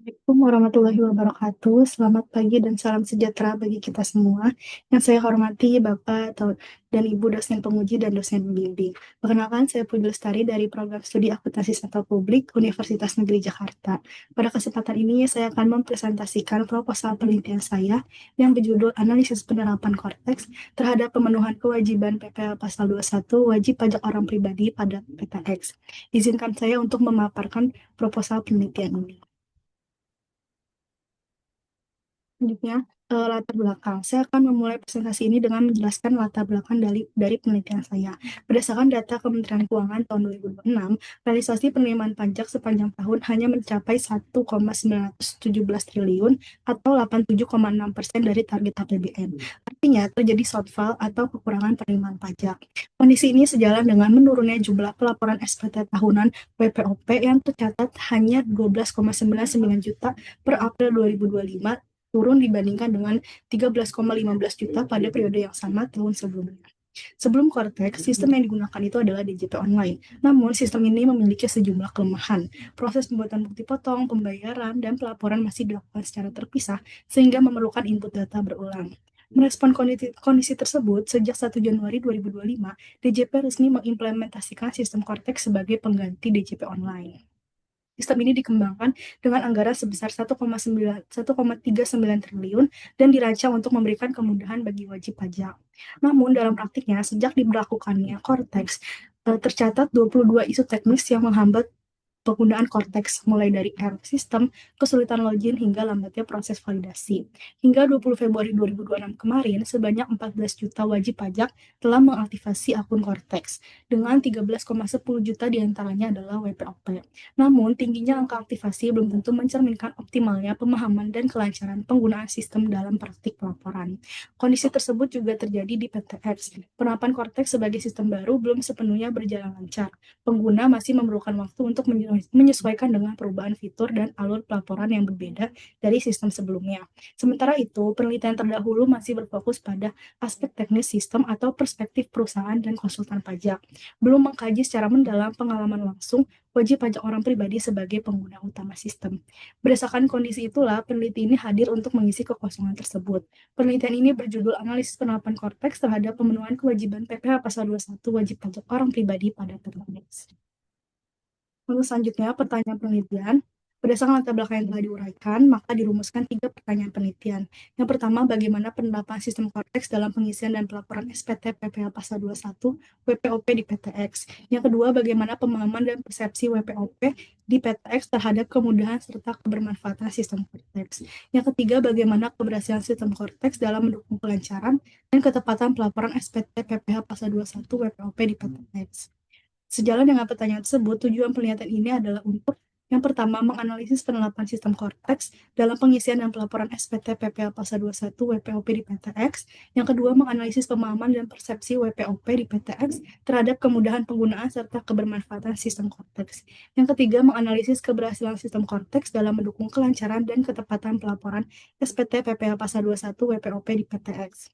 Assalamualaikum warahmatullahi wabarakatuh. Selamat pagi dan salam sejahtera bagi kita semua. Yang saya hormati dan Ibu dosen penguji dan dosen pembimbing. Perkenalkan, saya Puji Lestari dari Program Studi Akuntansi Sektor Publik Universitas Negeri Jakarta. Pada kesempatan ini, saya akan mempresentasikan proposal penelitian saya yang berjudul Analisis Penerapan Korteks terhadap pemenuhan kewajiban PPh Pasal 21 Wajib Pajak Orang Pribadi pada PTX. Izinkan saya untuk memaparkan proposal penelitian ini. Selanjutnya, latar belakang. Saya akan memulai presentasi ini dengan menjelaskan latar belakang dari penelitian saya. Berdasarkan data Kementerian Keuangan tahun 2026, realisasi penerimaan pajak sepanjang tahun hanya mencapai 1,917 triliun atau 87,6% dari target APBN. Artinya, terjadi shortfall atau kekurangan penerimaan pajak. Kondisi ini sejalan dengan menurunnya jumlah pelaporan SPT tahunan WPOP yang tercatat hanya 12,99 juta per April 2025, turun dibandingkan dengan 13,15 juta pada periode yang sama tahun sebelumnya. Sebelum Cortex, sistem yang digunakan itu adalah DJP online. Namun, sistem ini memiliki sejumlah kelemahan. Proses pembuatan bukti potong, pembayaran, dan pelaporan masih dilakukan secara terpisah, sehingga memerlukan input data berulang. Merespon kondisi tersebut, sejak 1 Januari 2025, DJP resmi mengimplementasikan sistem Cortex sebagai pengganti DJP online. Sistem ini dikembangkan dengan anggaran sebesar 1,39 triliun dan dirancang untuk memberikan kemudahan bagi wajib pajak. Namun dalam praktiknya, sejak diberlakukannya Cortex, tercatat 22 isu teknis yang menghambat penggunaan Cortex, mulai dari error sistem, kesulitan login, hingga lambatnya proses validasi. Hingga 20 Februari 2026 kemarin, sebanyak 14 juta wajib pajak telah mengaktifasi akun Cortex, dengan 13,10 juta diantaranya adalah WPOP. Namun, tingginya angka aktivasi belum tentu mencerminkan optimalnya pemahaman dan kelancaran penggunaan sistem dalam praktik pelaporan. Kondisi tersebut juga terjadi di PTX. Penerapan Cortex sebagai sistem baru belum sepenuhnya berjalan lancar. Pengguna masih memerlukan waktu untuk menyesuaikan dengan perubahan fitur dan alur pelaporan yang berbeda dari sistem sebelumnya. Sementara itu, penelitian terdahulu masih berfokus pada aspek teknis sistem atau perspektif perusahaan dan konsultan pajak, belum mengkaji secara mendalam pengalaman langsung wajib pajak orang pribadi sebagai pengguna utama sistem. Berdasarkan kondisi itulah, peneliti ini hadir untuk mengisi kekosongan tersebut. Penelitian ini berjudul Analisis Penerapan Korteks terhadap Pemenuhan Kewajiban PPh Pasal 21 Wajib Pajak Orang Pribadi pada PTX. Lalu selanjutnya, pertanyaan penelitian. Berdasarkan latar belakang yang telah diuraikan, maka dirumuskan 3 pertanyaan penelitian. Yang pertama, bagaimana penerapan sistem Cortex dalam pengisian dan pelaporan SPT PPh Pasal 21 WPOP di PTX. Yang kedua, bagaimana pemahaman dan persepsi WPOP di PTX terhadap kemudahan serta kebermanfaatan sistem Cortex. Yang ketiga, bagaimana keberhasilan sistem Cortex dalam mendukung kelancaran dan ketepatan pelaporan SPT PPh Pasal 21 WPOP di PTX. Sejalan dengan pertanyaan tersebut, tujuan penelitian ini adalah untuk yang pertama, menganalisis penerapan sistem Cortex dalam pengisian dan pelaporan SPT PPh Pasal 21 WPOP di PTX. Yang kedua, menganalisis pemahaman dan persepsi WPOP di PTX terhadap kemudahan penggunaan serta kebermanfaatan sistem Cortex. Yang ketiga, menganalisis keberhasilan sistem Cortex dalam mendukung kelancaran dan ketepatan pelaporan SPT PPh Pasal 21 WPOP di PTX.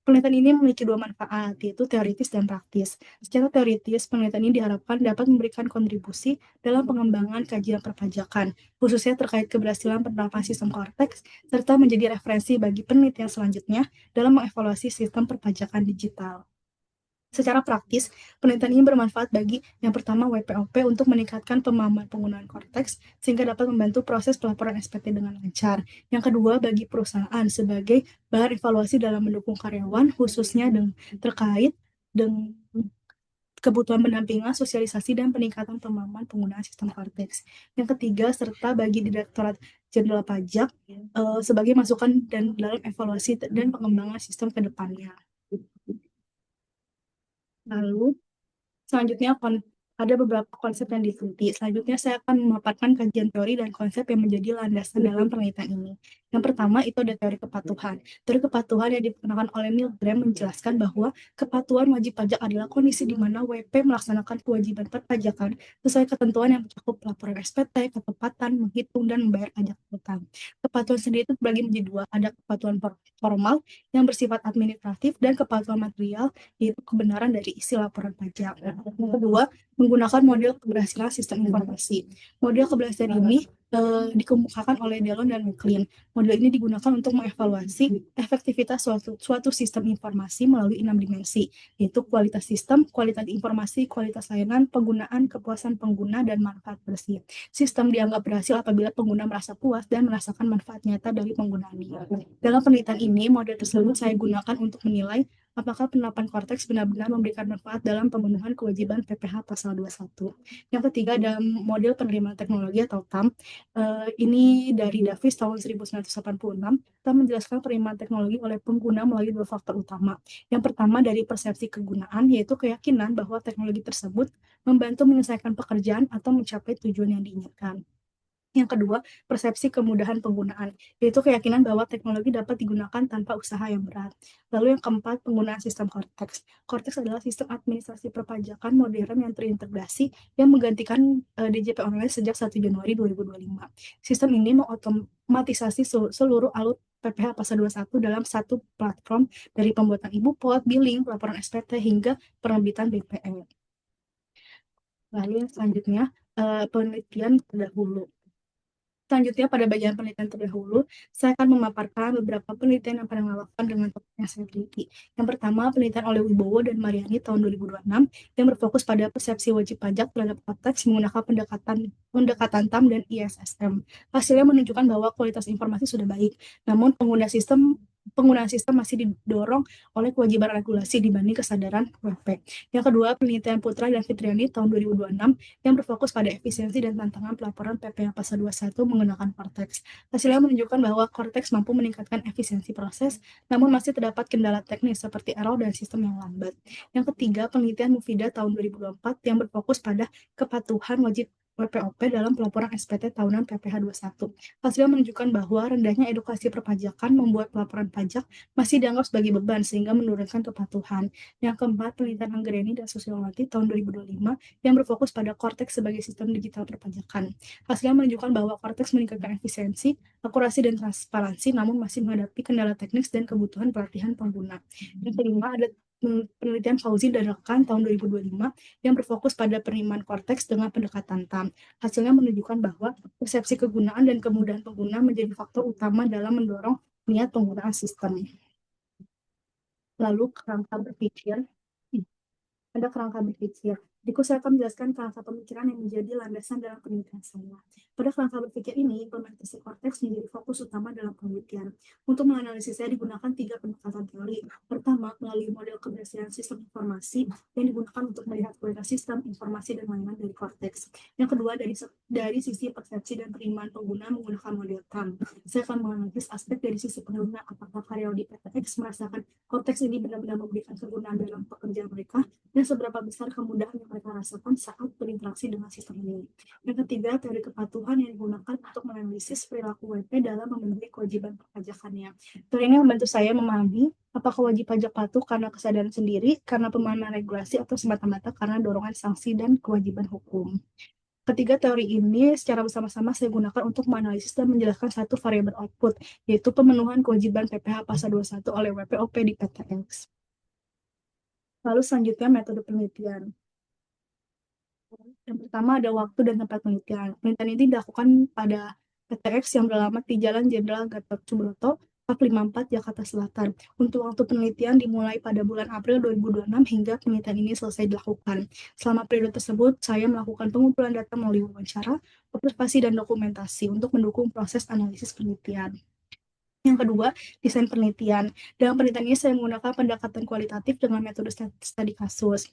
Penelitian ini memiliki 2 manfaat, yaitu teoritis dan praktis. Secara teoritis, penelitian ini diharapkan dapat memberikan kontribusi dalam pengembangan kajian perpajakan, khususnya terkait keberhasilan penerapan sistem Cortex, serta menjadi referensi bagi penelitian selanjutnya dalam mengevaluasi sistem perpajakan digital. Secara praktis, penelitian ini bermanfaat bagi yang pertama WPOP untuk meningkatkan pemahaman penggunaan Cortex sehingga dapat membantu proses pelaporan SPT dengan lancar. Yang kedua, bagi perusahaan sebagai bahan evaluasi dalam mendukung karyawan, khususnya terkait dengan kebutuhan pendampingan, sosialisasi, dan peningkatan pemahaman penggunaan sistem Cortex. Yang ketiga, serta bagi Direktorat Jenderal Pajak sebagai masukan dan dalam evaluasi dan pengembangan sistem ke depannya. Lalu, selanjutnya ada beberapa konsep yang diteliti. Selanjutnya saya akan memaparkan kajian teori dan konsep yang menjadi landasan dalam penelitian ini. Yang pertama itu ada teori kepatuhan. Teori kepatuhan yang diperkenalkan oleh Milgram menjelaskan bahwa kepatuhan wajib pajak adalah kondisi di mana WP melaksanakan kewajiban perpajakan sesuai ketentuan yang mencakup pelaporan SPT, ketepatan, menghitung, dan membayar pajak utang. Kepatuhan sendiri itu terbagi menjadi 2, ada kepatuhan formal yang bersifat administratif dan kepatuhan material yaitu kebenaran dari isi laporan pajak. Yang kedua, menggunakan model keberhasilan sistem informasi. Model keberhasilan ini dikemukakan oleh Delon dan McLean. Model ini digunakan untuk mengevaluasi efektivitas suatu sistem informasi melalui 6 dimensi, yaitu kualitas sistem, kualitas informasi, kualitas layanan, penggunaan, kepuasan pengguna, dan manfaat bersih. Sistem dianggap berhasil apabila pengguna merasa puas dan merasakan manfaat nyata dari penggunaannya. Dalam penelitian ini, model tersebut saya gunakan untuk menilai apakah penerapan korteks benar-benar memberikan manfaat dalam pemenuhan kewajiban PPh pasal 21. Yang ketiga, dalam model penerimaan teknologi atau TAM, ini dari Davis tahun 1986, telah menjelaskan penerimaan teknologi oleh pengguna melalui 2 faktor utama. Yang pertama dari persepsi kegunaan, yaitu keyakinan bahwa teknologi tersebut membantu menyelesaikan pekerjaan atau mencapai tujuan yang diinginkan. Yang kedua, persepsi kemudahan penggunaan, yaitu keyakinan bahwa teknologi dapat digunakan tanpa usaha yang berat. Lalu yang keempat, penggunaan sistem Cortex. Cortex adalah sistem administrasi perpajakan modern yang terintegrasi yang menggantikan DJP online sejak 1 Januari 2025. Sistem ini mengotomatisasi seluruh alur PPh pasal 21 dalam satu platform dari pembuatan ibu pot, billing, laporan SPT, hingga penerbitan BPN. Lalu yang selanjutnya, penelitian terdahulu. Selanjutnya, pada bagian penelitian terdahulu, saya akan memaparkan beberapa penelitian yang pernah dilakukan dengan topik yang saya teliti. Yang pertama, penelitian oleh Wibowo dan Mariani tahun 2026 yang berfokus pada persepsi wajib pajak terhadap konteks menggunakan pendekatan TAM dan ISSM. Hasilnya menunjukkan bahwa kualitas informasi sudah baik, namun penggunaan sistem masih didorong oleh kewajiban regulasi dibanding kesadaran WP. Yang kedua, penelitian Putra dan Fitriani tahun 2026 yang berfokus pada efisiensi dan tantangan pelaporan PPh pasal 21 menggunakan Cortex. Hasilnya menunjukkan bahwa Cortex mampu meningkatkan efisiensi proses, namun masih terdapat kendala teknis seperti error dan sistem yang lambat. Yang ketiga, penelitian Mufida tahun 2024 yang berfokus pada kepatuhan wajib WPOP dalam pelaporan SPT tahunan PPh 21. Hasilnya menunjukkan bahwa rendahnya edukasi perpajakan membuat pelaporan pajak masih dianggap sebagai beban sehingga menurunkan kepatuhan. Yang keempat, penelitian Anggreni dan Susiowati tahun 2025 yang berfokus pada Cortex sebagai sistem digital perpajakan. Hasilnya menunjukkan bahwa Cortex meningkatkan efisiensi, akurasi, dan transparansi, namun masih menghadapi kendala teknis dan kebutuhan pelatihan pengguna. Yang kelima, ada penelitian Fauzi dan rekan tahun 2025 yang berfokus pada penerimaan Cortex dengan pendekatan TAM. Hasilnya menunjukkan bahwa persepsi kegunaan dan kemudahan pengguna menjadi faktor utama dalam mendorong niat penggunaan sistem. Lalu kerangka berpikir. Ada kerangka berpikir. Berikut saya akan menjelaskan kerangka pemikiran yang menjadi landasan dalam penelitian saya. Pada kerangka berpikir ini, implementasi Cortex menjadi fokus utama dalam penelitian. Untuk menganalisisnya digunakan 3 pendekatan teori. Pertama, melalui model keberhasilan sistem informasi yang digunakan untuk melihat kualitas sistem, informasi, dan layanan dari Cortex. Yang kedua, dari sisi persepsi dan penerimaan pengguna menggunakan model TAM. Saya akan menganalisis aspek dari sisi pengguna, apakah karyawan di PTX merasakan Cortex ini benar-benar memberikan kegunaan dalam pekerjaan mereka, dan seberapa besar kemudahan yang mereka rasakan saat berinteraksi dengan sistem ini. Yang ketiga, teori kepatuhan yang digunakan untuk menganalisis perilaku WP dalam memenuhi kewajiban perpajakannya. Teori ini membantu saya memahami apakah wajib pajak patuh karena kesadaran sendiri, karena pemahaman regulasi, atau semata-mata karena dorongan sanksi dan kewajiban hukum. Ketiga teori ini secara bersama-sama saya gunakan untuk menganalisis dan menjelaskan satu variabel output, yaitu pemenuhan kewajiban PPh pasal 21 oleh WPOP di PTX. Lalu selanjutnya metode penelitian. Yang pertama ada waktu dan tempat penelitian. Penelitian ini dilakukan pada PTX yang beralamat di Jalan Jenderal Gatot Subroto, Pak 54, Jakarta Selatan. Untuk waktu penelitian dimulai pada bulan April 2026 hingga penelitian ini selesai dilakukan. Selama periode tersebut, saya melakukan pengumpulan data melalui wawancara, observasi, dan dokumentasi untuk mendukung proses analisis penelitian. Yang kedua, desain penelitian. Dalam penelitian ini saya menggunakan pendekatan kualitatif dengan metode studi kasus.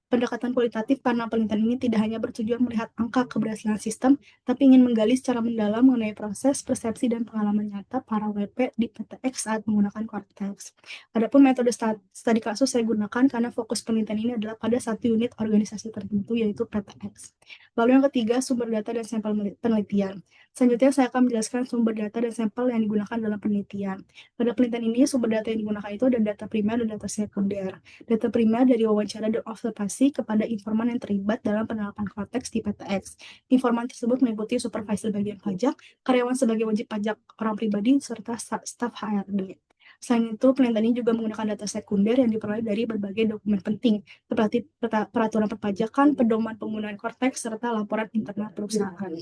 Pendekatan kualitatif karena penelitian ini tidak hanya bertujuan melihat angka keberhasilan sistem, tapi ingin menggali secara mendalam mengenai proses, persepsi, dan pengalaman nyata para WP di PTX saat menggunakan Cortex. Adapun metode studi kasus saya gunakan karena fokus penelitian ini adalah pada satu unit organisasi tertentu, yaitu PTX. Lalu yang ketiga, sumber data dan sampel penelitian. Selanjutnya saya akan menjelaskan sumber data dan sampel yang digunakan dalam penelitian. Pada penelitian ini, sumber data yang digunakan itu ada data primer dan data sekunder. Data primer dari wawancara dan observasi kepada informan yang terlibat dalam penerapan Cortex di PTX. Informan tersebut meliputi supervisor bagian pajak, karyawan sebagai wajib pajak orang pribadi, serta staf HRD. Selain itu, penelitian ini juga menggunakan data sekunder yang diperoleh dari berbagai dokumen penting, seperti peraturan perpajakan, pedoman penggunaan Cortex, serta laporan internal perusahaan.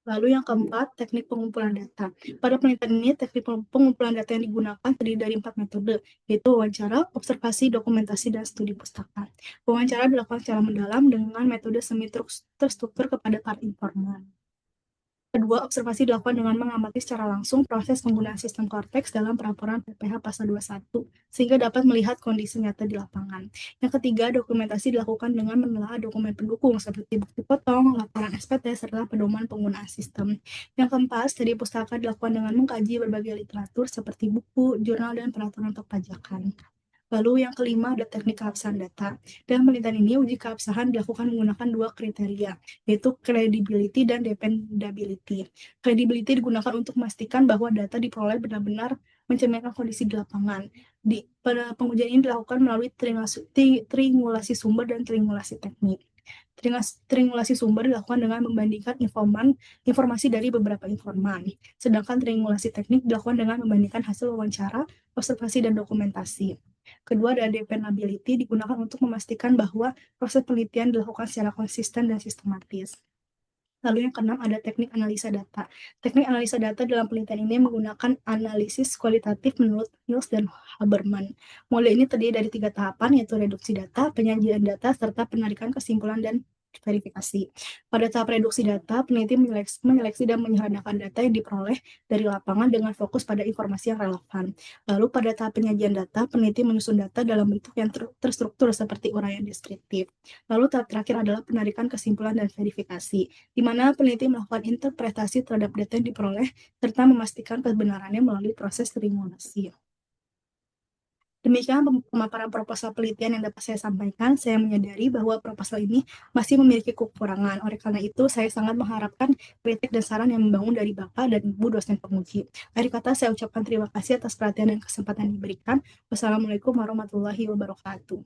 Lalu yang keempat, teknik pengumpulan data. Pada penelitian ini, teknik pengumpulan data yang digunakan terdiri dari 4 metode, yaitu wawancara, observasi, dokumentasi, dan studi pustaka. Wawancara dilakukan secara mendalam dengan metode semi terstruktur kepada para informan. Kedua, observasi dilakukan dengan mengamati secara langsung proses penggunaan sistem Cortex dalam pelaporan PPH Pasal 21, sehingga dapat melihat kondisi nyata di lapangan. Yang ketiga, dokumentasi dilakukan dengan menelaah dokumen pendukung seperti bukti potong, laporan SPT, serta pedoman penggunaan sistem. Yang keempat, studi pustaka dilakukan dengan mengkaji berbagai literatur seperti buku, jurnal, dan peraturan perpajakan. Lalu yang kelima ada teknik keabsahan data. Dalam penelitian ini, uji keabsahan dilakukan menggunakan dua kriteria, yaitu credibility dan dependability. Credibility digunakan untuk memastikan bahwa data diperoleh benar-benar mencerminkan kondisi di lapangan. Pada pengujian ini dilakukan melalui triangulasi sumber dan triangulasi teknik. Triangulasi sumber dilakukan dengan membandingkan informasi dari beberapa informan. Sedangkan triangulasi teknik dilakukan dengan membandingkan hasil wawancara, observasi, dan dokumentasi. Kedua, ada dependability digunakan untuk memastikan bahwa proses penelitian dilakukan secara konsisten dan sistematis. Lalu yang keenam ada teknik analisa data. Teknik analisa data dalam penelitian ini menggunakan analisis kualitatif menurut Niels dan Haberman. Model ini terdiri dari 3 tahapan, yaitu reduksi data, penyajian data, serta penarikan kesimpulan dan verifikasi. Pada tahap reduksi data, peneliti menyeleksi dan menyederhanakan data yang diperoleh dari lapangan dengan fokus pada informasi yang relevan. Lalu pada tahap penyajian data, peneliti menyusun data dalam bentuk yang terstruktur seperti uraian deskriptif. Lalu tahap terakhir adalah penarikan kesimpulan dan verifikasi, di mana peneliti melakukan interpretasi terhadap data yang diperoleh serta memastikan kebenarannya melalui proses triangulasi. Demikian pemaparan proposal penelitian yang dapat saya sampaikan. Saya menyadari bahwa proposal ini masih memiliki kekurangan. Oleh karena itu, saya sangat mengharapkan kritik dan saran yang membangun dari Bapak dan Ibu dosen penguji. Akhir kata, saya ucapkan terima kasih atas perhatian dan kesempatan yang diberikan. Wassalamualaikum warahmatullahi wabarakatuh.